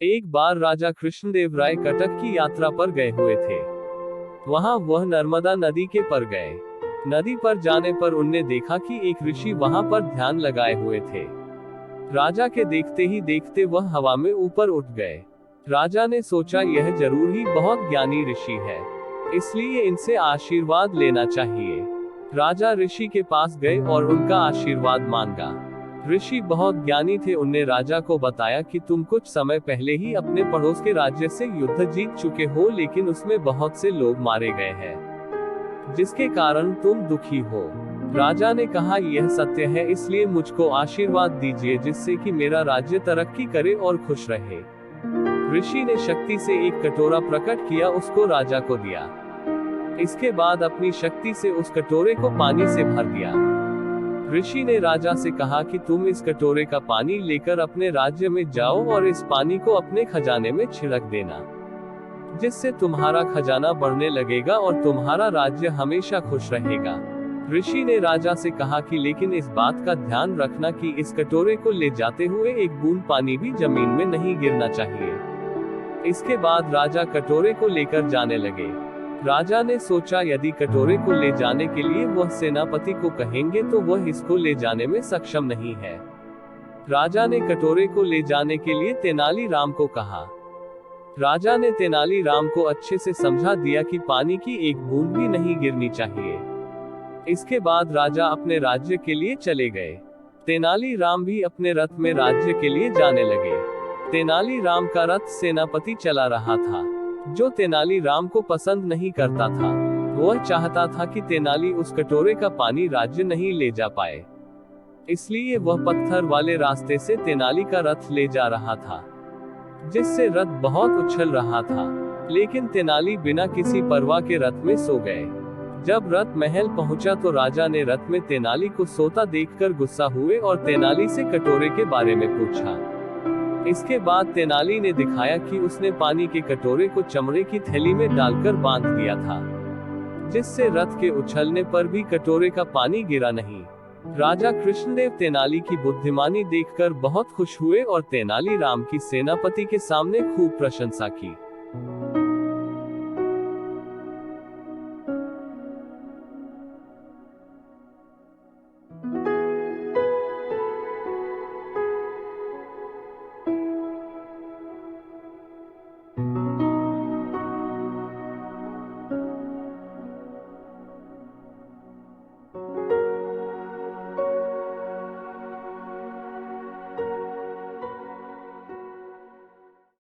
एक बार राजा कृष्णदेव राय कटक की यात्रा पर गए हुए थे। वहां वह नर्मदा नदी के पर गए। नदी पर जाने पर उनने देखा कि एक ऋषि वहां पर ध्यान लगाए हुए थे। राजा के देखते ही देखते वह हवा में ऊपर उठ गए। राजा ने सोचा यह जरूर ही बहुत ज्ञानी ऋषि है, इसलिए इनसे आशीर्वाद लेना चाहिए। राजा ऋषि के पास गए और उनका आशीर्वाद मांगा। ऋषि बहुत ज्ञानी थे। उनने राजा को बताया कि तुम कुछ समय पहले ही अपने पड़ोस के राज्य से युद्ध जीत चुके हो, लेकिन उसमें बहुत से लोग मारे गए हैं, जिसके कारण तुम दुखी हो। राजा ने कहा यह सत्य है, इसलिए मुझको आशीर्वाद दीजिए जिससे कि मेरा राज्य तरक्की करे और खुश रहे। ऋषि ने शक्ति से एक कटोरा प्रकट किया, उसको राजा को दिया। इसके बाद अपनी शक्ति से उस कटोरे को पानी से भर दिया। ऋषि ने राजा से कहा कि तुम इस कटोरे का पानी लेकर अपने राज्य में जाओ और इस पानी को अपने खजाने में छिड़क देना, जिससे तुम्हारा खजाना बढ़ने लगेगा और तुम्हारा राज्य हमेशा खुश रहेगा। ऋषि ने राजा से कहा कि लेकिन इस बात का ध्यान रखना कि इस कटोरे को ले जाते हुए एक बूंद पानी भी जमीन में नहीं गिरना चाहिए। इसके बाद राजा कटोरे को लेकर जाने लगे। राजा ने सोचा यदि कटोरे को ले जाने के लिए वह सेनापति को कहेंगे तो वह इसको ले जाने में सक्षम नहीं है। राजा ने कटोरे को ले जाने के लिए तेनालीराम को कहा। राजा ने तेनालीराम को अच्छे से समझा दिया कि पानी की एक बूंद भी नहीं गिरनी चाहिए। इसके बाद राजा अपने राज्य के लिए चले गए। तेनालीराम भी अपने रथ में राज्य के लिए जाने लगे। तेनालीराम का रथ सेनापति चला रहा था, जो तेनालीराम को पसंद नहीं करता था। वह चाहता था कि तेनाली उस कटोरे का पानी राज्य नहीं ले जा पाए, इसलिए वह पत्थर वाले रास्ते से तेनाली का रथ ले जा रहा था, जिससे रथ बहुत उछल रहा था। लेकिन तेनाली बिना किसी परवाह के रथ में सो गए। जब रथ महल पहुंचा तो राजा ने रथ में तेनाली को सोता देखकर गुस्सा हुए और तेनाली से कटोरे के बारे में पूछा। इसके बाद तेनाली ने दिखाया कि उसने पानी के कटोरे को चमड़े की थैली में डालकर बांध दिया था, जिससे रथ के उछलने पर भी कटोरे का पानी गिरा नहीं। राजा कृष्णदेव तेनाली की बुद्धिमानी देखकर बहुत खुश हुए और तेनालीराम की सेनापति के सामने खूब प्रशंसा की।